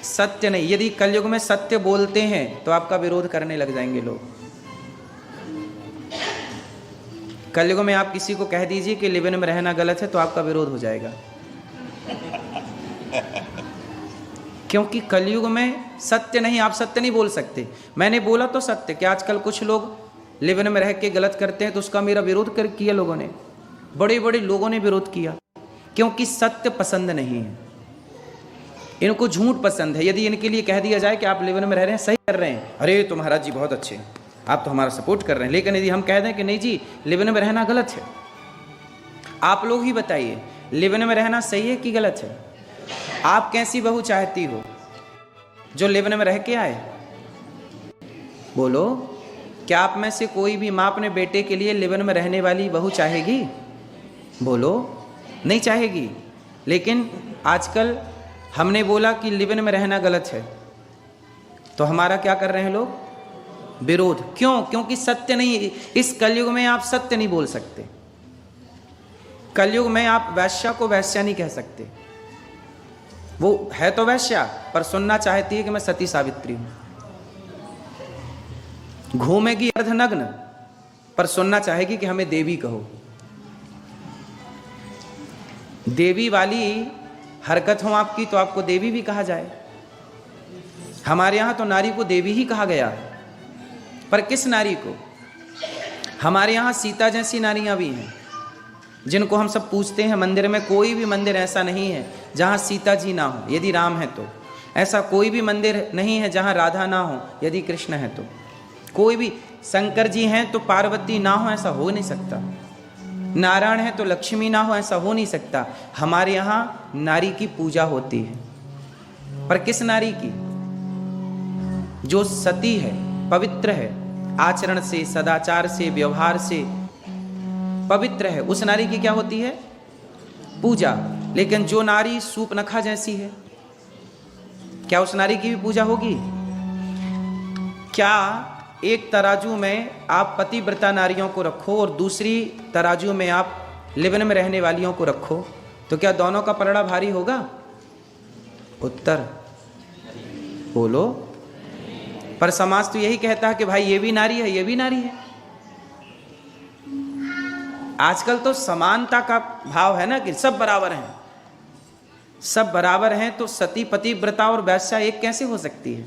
सत्य नहीं। यदि कलयुग में सत्य बोलते हैं तो आपका विरोध करने लग जाएंगे लोग। कलयुग में आप किसी को कह दीजिए कि लिव इन में रहना गलत है तो आपका विरोध हो जाएगा, क्योंकि कलयुग में सत्य नहीं, आप सत्य नहीं बोल सकते। मैंने बोला तो सत्य कि आजकल कुछ लोग लिव इन में रह के गलत करते हैं तो उसका मेरा विरोध किया लोगों ने, बड़े बड़े लोगों ने विरोध किया, क्योंकि सत्य पसंद नहीं है, इनको झूठ पसंद है। यदि इनके लिए कह दिया जाए कि आप लिव इन में रह रहे हैं, सही कर रहे हैं, अरे तो महाराज जी बहुत अच्छे, आप तो हमारा सपोर्ट कर रहे हैं। लेकिन यदि हम कह दें कि नहीं जी लिव इन में रहना गलत है, आप लोग ही बताइए लिव इन में रहना सही है कि गलत है? आप कैसी बहू चाहती हो जो लिव इन में रह के आए? बोलो, क्या आप में से कोई भी माँ अपने बेटे के लिए लिव इन में रहने वाली बहू चाहेगी? बोलो, नहीं चाहेगी। लेकिन आजकल हमने बोला कि लिव इन में रहना गलत है तो हमारा क्या कर रहे हैं लोग? विरोध। क्यों? क्योंकि सत्य नहीं। इस कलयुग में आप सत्य नहीं बोल सकते। कलयुग में आप वैश्या को वैश्या नहीं कह सकते। वो है तो वैश्या पर सुनना चाहती है कि मैं सती सावित्री हूं। घूमेगी अर्धनग्न पर सुनना चाहेगी कि हमें देवी कहो। देवी वाली हरकत हो आपकी तो आपको देवी भी कहा जाए। हमारे यहां तो नारी को देवी ही कहा गया, पर किस नारी को? हमारे यहां सीता जैसी नारियां भी हैं जिनको हम सब पूछते हैं मंदिर में। कोई भी मंदिर ऐसा नहीं है जहां सीता जी ना हो, यदि राम है तो। ऐसा कोई भी मंदिर नहीं है जहां राधा ना हो, यदि कृष्ण है तो। कोई भी, शंकर जी हैं तो पार्वती ना हो, ऐसा हो नहीं सकता। नारायण है तो लक्ष्मी ना हो, ऐसा हो नहीं सकता। हमारे यहाँ नारी की पूजा होती है, पर किस नारी की? जो सती है, पवित्र है, आचरण से, सदाचार से, व्यवहार से पवित्र है, उस नारी की क्या होती है? पूजा। लेकिन जो नारी सूपनखा जैसी है, क्या उस नारी की भी पूजा होगी? क्या एक तराजू में आप पतिव्रता नारियों को रखो और दूसरी तराजू में आप लिव इन में रहने वालियों को रखो, तो क्या दोनों का पलड़ा भारी होगा? उत्तर बोलो। पर समाज तो यही कहता है कि भाई ये भी नारी है, ये भी नारी है। आजकल तो समानता का भाव है ना, कि सब बराबर हैं। सब बराबर हैं तो सती, पतिव्रता और वैश्या एक कैसे हो सकती है?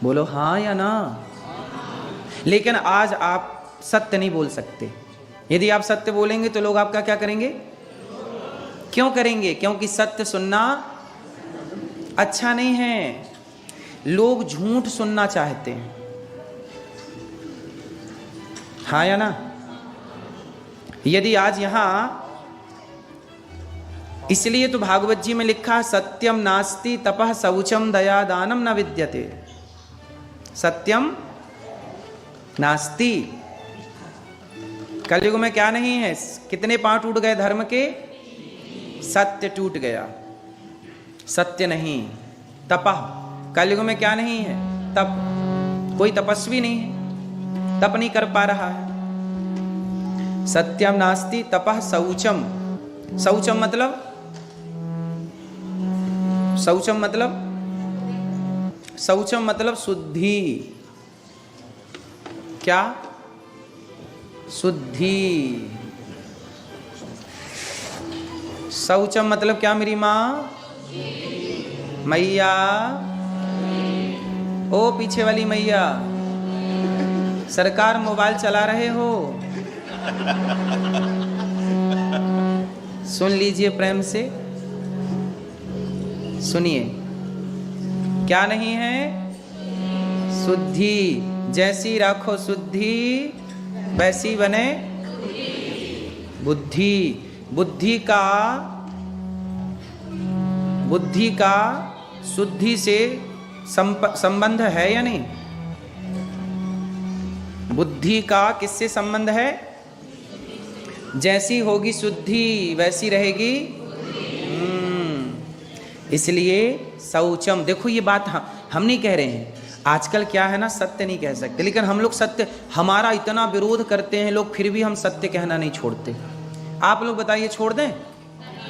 बोलो हाँ या ना। लेकिन आज आप सत्य नहीं बोल सकते। यदि आप सत्य बोलेंगे तो लोग आपका क्या करेंगे? क्यों करेंगे? क्योंकि सत्य सुनना अच्छा नहीं है। लोग झूठ सुनना चाहते हैं, हाँ या ना। यदि आज यहां, इसलिए तो भागवत जी में लिखा सत्यम नास्ति तपः शौचम दया दानम न विद्यते। सत्यम नास्ति। कलयुग में क्या नहीं है? कितने पांव टूट गए धर्म के? सत्य टूट गया, सत्य नहीं। तपः, कलयुग में क्या नहीं है? तप। कोई तपस्वी नहीं है, तप नहीं कर पा रहा है। सत्यम नास्ति तपः शौचम। शौचम मतलब, शौचम मतलब, शौचम मतलब शुद्धि। क्या? शुद्धि। शौचम मतलब क्या मेरी माँ? मैया, ओ पीछे वाली मैया, सरकार मोबाइल चला रहे हो? सुन लीजिए प्रेम से, सुनिए। क्या नहीं है? शुद्धि। जैसी राखो शुद्धि वैसी बने बुद्धि। बुद्धि का शुद्धि से संबंध है या नहीं? बुद्धि का किससे संबंध है? जैसी होगी शुद्धि वैसी रहेगी। इसलिए शौचम। देखो ये बात हम नहीं कह रहे हैं। आजकल क्या है ना, सत्य नहीं कह सकते, लेकिन हम लोग सत्य, हमारा इतना विरोध करते हैं लोग, फिर भी हम सत्य कहना नहीं छोड़ते। आप लोग बताइए, छोड़ दें?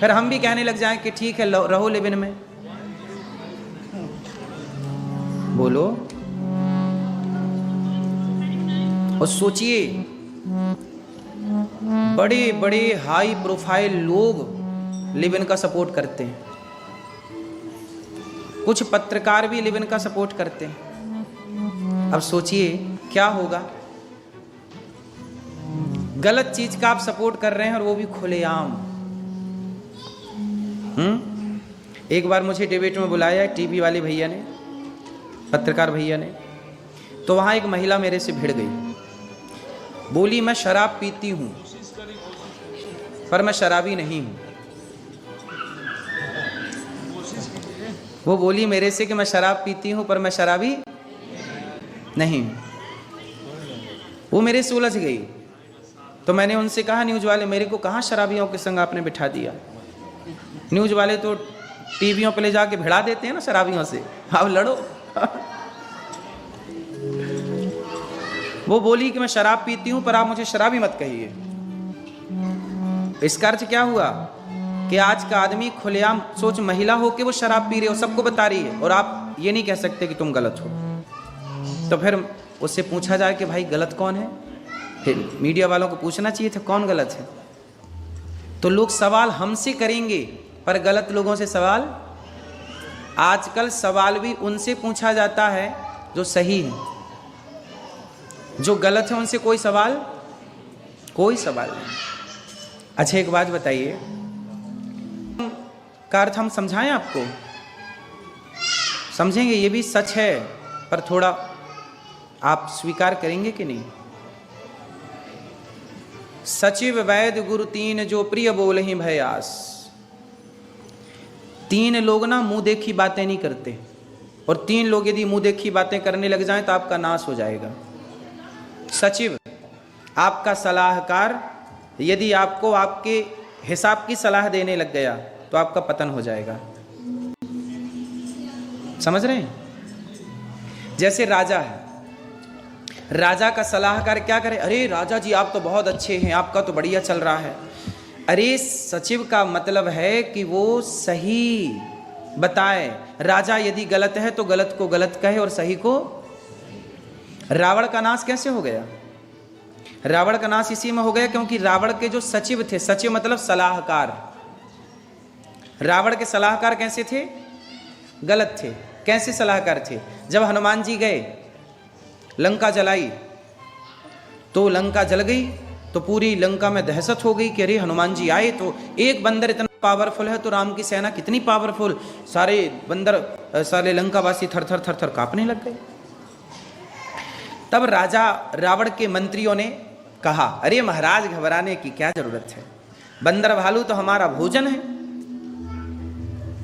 फिर हम भी कहने लग जाएं कि ठीक है रहो लिव इन में। बोलो। और सोचिए, बड़े बड़े हाई प्रोफाइल लोग लिव इन का सपोर्ट करते हैं, कुछ पत्रकार भी लिव इन का सपोर्ट करते हैं। अब सोचिए क्या होगा। गलत चीज का आप सपोर्ट कर रहे हैं और वो भी खुलेआम। एक बार मुझे डिबेट में बुलाया टीवी वाले भैया ने, पत्रकार भैया ने, तो वहां एक महिला मेरे से भिड़ गई। बोली मैं शराब पीती हूं पर मैं शराबी नहीं हूं। वो बोली मेरे से कि मैं शराब पीती हूं पर मैं शराबी नहीं हूं। वो मेरे से उलझ गई। तो मैंने उनसे कहा, न्यूज वाले, मेरे को कहां शराबियों के संग आपने बिठा दिया? न्यूज वाले तो टीवियों पे ले जाके भिड़ा देते हैं ना शराबियों से, आप लड़ो। वो बोली कि मैं शराब पीती हूं पर आप मुझे शराबी मत कहिए। इसका अर्थ क्या हुआ कि आज का आदमी खुलेआम, सोच महिला हो कि वो शराब पी रही हो, सबको बता रही है, और आप ये नहीं कह सकते कि तुम गलत हो। तो फिर उससे पूछा जाए कि भाई गलत कौन है? फिर मीडिया वालों को पूछना चाहिए था कौन गलत है। तो लोग सवाल हमसे करेंगे पर गलत लोगों से सवाल, आजकल सवाल भी उनसे पूछा जाता है जो सही है, जो गलत है उनसे कोई सवाल नहीं। अच्छा एक बात बताइए, का अर्थ हम समझाएं आपको? समझेंगे, ये भी सच है, पर थोड़ा आप स्वीकार करेंगे कि नहीं? सचिव वैद्य गुरु तीन जो प्रिय बोलहि भयास। तीन लोग ना मुंह देखी बातें नहीं करते, और तीन लोग यदि मुंह देखी बातें करने लग जाएं तो आपका नाश हो जाएगा। सचिव, आपका सलाहकार, यदि आपको आपके हिसाब की सलाह देने लग गया तो आपका पतन हो जाएगा। समझ रहे हैं? जैसे राजा है, राजा का सलाहकार क्या करे? अरे राजा जी आप तो बहुत अच्छे हैं, आपका तो बढ़िया चल रहा है। अरे सचिव का मतलब है कि वो सही बताए। राजा यदि गलत है तो गलत को गलत कहे और सही को। रावण का नाश कैसे हो गया? रावण का नाश इसी में हो गया क्योंकि रावण के जो सचिव थे, सचिव मतलब सलाहकार, रावण के सलाहकार कैसे थे? गलत थे। कैसे सलाहकार थे? जब हनुमान जी गए लंका जलाई तो लंका जल गई, तो पूरी लंका में दहशत हो गई कि अरे हनुमान जी आए तो एक बंदर इतना पावरफुल है तो राम की सेना कितनी पावरफुल। सारे बंदर, सारे लंकावासी थर थर थर थर कांपने लग गए। तब राजा रावण के मंत्रियों ने कहा, अरे महाराज घबराने की क्या जरूरत है, बंदर भालू तो हमारा भोजन है।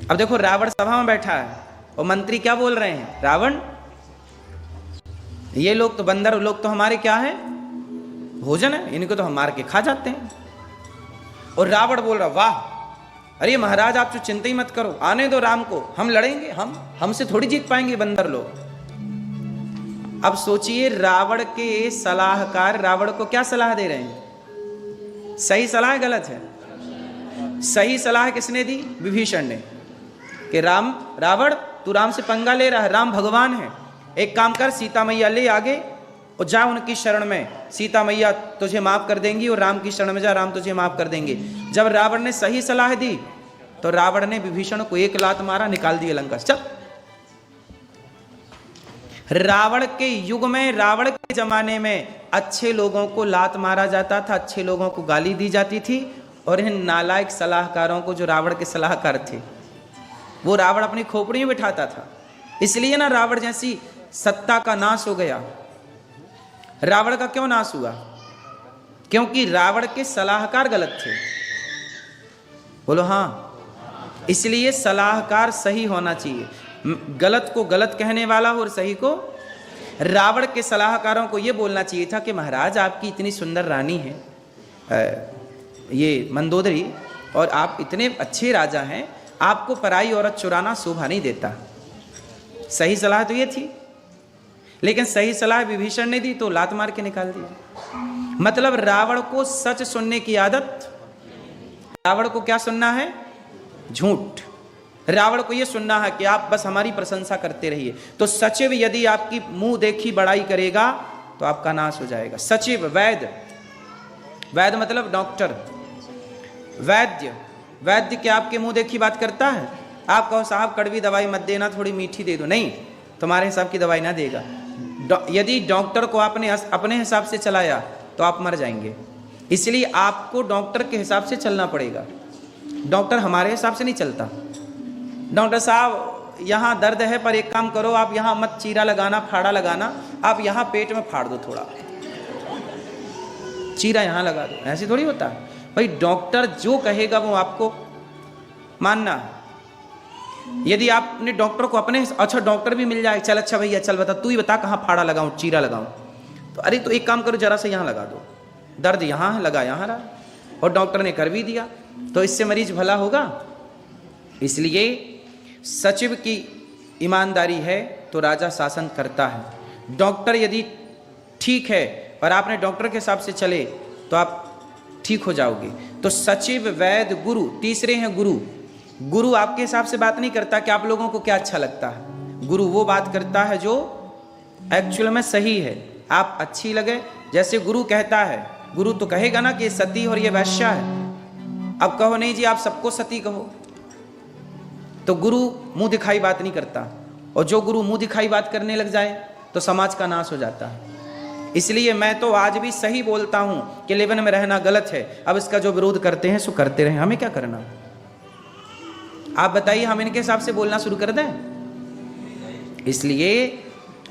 अब देखो रावण सभा में बैठा है और मंत्री क्या बोल रहे हैं? रावण, ये लोग तो बंदर लोग तो हमारे क्या है? भोजन है, इनको तो हम मार के खा जाते हैं। और रावण बोल रहा, वाह, अरे महाराज आप तो चिंता ही मत करो, आने दो राम को, हम लड़ेंगे, हमसे थोड़ी जीत पाएंगे बंदर लोग। अब सोचिए रावण के सलाहकार रावण को क्या सलाह दे रहे हैं? सही सलाह है गलत है? सही सलाह किसने दी? विभीषण ने, कि रावण तू राम से पंगा ले रहा है, राम भगवान है, एक काम कर सीता मैया ले आगे और जा उनकी शरण में, सीता मैया तुझे माफ कर देंगी, और राम की शरण में जा, राम तुझे माफ कर देंगे। जब रावण ने सही सलाह दी तो रावण ने विभीषण को एक लात मारा, निकाल दिया लंका से। चल, रावण के युग में, रावण के जमाने में अच्छे लोगों को लात मारा जाता था, अच्छे लोगों को गाली दी जाती थी, और इन नालायक सलाहकारों को, जो रावण के सलाहकार थे, वो रावण अपनी खोपड़ी में बिठाता था। इसलिए ना रावण जैसी सत्ता का नाश हो गया। रावण का क्यों नाश हुआ? क्योंकि रावण के सलाहकार गलत थे। बोलो हाँ। इसलिए सलाहकार सही होना चाहिए, गलत को गलत कहने वाला हो और सही को। रावण के सलाहकारों को यह बोलना चाहिए था कि महाराज आपकी इतनी सुंदर रानी है ये मंदोदरी, और आप इतने अच्छे राजा हैं, आपको पराई औरत चुराना शोभा नहीं देता। सही सलाह तो ये थी, लेकिन सही सलाह विभीषण ने दी तो लात मार के निकाल दिया। मतलब रावण को सच सुनने की आदत, रावण को क्या सुनना है? झूठ। रावण को यह सुनना है कि आप बस हमारी प्रशंसा करते रहिए। तो सचिव यदि आपकी मुंह देखी बड़ाई करेगा तो आपका नाश हो जाएगा। सचिव वैद्य, वैद्य मतलब डॉक्टर, वैद्य, वैद्य क्या आपके मुंह देखी बात करता है? आप कहो साहब कड़वी दवाई मत देना, थोड़ी मीठी दे दो, नहीं, तुम्हारे हिसाब की दवाई ना देगा। यदि डॉक्टर को आपने अपने हिसाब से चलाया तो आप मर जाएंगे। इसलिए आपको डॉक्टर के हिसाब से चलना पड़ेगा। डॉक्टर हमारे हिसाब से नहीं चलता। डॉक्टर साहब यहाँ दर्द है पर एक काम करो, आप यहाँ मत चीरा लगाना, फाड़ा लगाना, आप यहाँ पेट में फाड़ दो, थोड़ा चीरा यहाँ लगा दो। ऐसे थोड़ी होता है भाई। डॉक्टर जो कहेगा वो आपको मानना है। यदि आपने डॉक्टर को अपने, अच्छा डॉक्टर भी मिल जाए, चल अच्छा भैया चल बता, तू ही बता कहाँ फाड़ा लगाऊं, चीरा लगाऊं, तो अरे तो एक काम करो जरा से यहाँ लगा दो, दर्द यहाँ है, लगा यहाँ रहा, और डॉक्टर ने कर भी दिया, तो इससे मरीज भला होगा। इसलिए सचिव की ईमानदारी है तो राजा शासन करता है। डॉक्टर यदि ठीक है और आपने डॉक्टर के हिसाब से चले तो आप ठीक हो जाओगे। तो सचिव, वैद्य, गुरु, तीसरे हैं गुरु। गुरु आपके हिसाब से बात नहीं करता कि आप लोगों को क्या अच्छा लगता है। गुरु वो बात करता है जो एक्चुअल में सही है, आप अच्छी लगे। जैसे गुरु कहता है, गुरु तो कहेगा ना कि ये सती और ये वैश्या है, अब कहो नहीं जी आप सबको सती कहो, तो गुरु मुंह दिखाई बात नहीं करता। और जो गुरु मुंह दिखाई बात करने लग जाए तो समाज का नाश हो जाता है। इसलिए मैं तो आज भी सही बोलता हूं कि लेवन में रहना गलत है। अब इसका जो विरोध करते हैं सो करते रहे, हमें क्या करना। आप बताइए हम इनके हिसाब से बोलना शुरू कर दें। इसलिए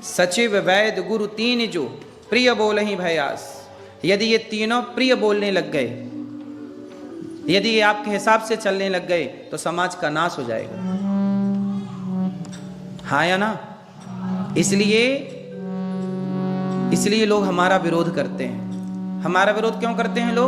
सचिव, वैद्य, गुरु तीन जो प्रिय बोल ही भयास, यदि ये तीनों प्रिय बोलने लग गए, यदि ये आपके हिसाब से चलने लग गए तो समाज का नाश हो जाएगा। हाँ या ना? इसलिए लोग हमारा विरोध करते हैं। हमारा विरोध क्यों करते हैं लोग?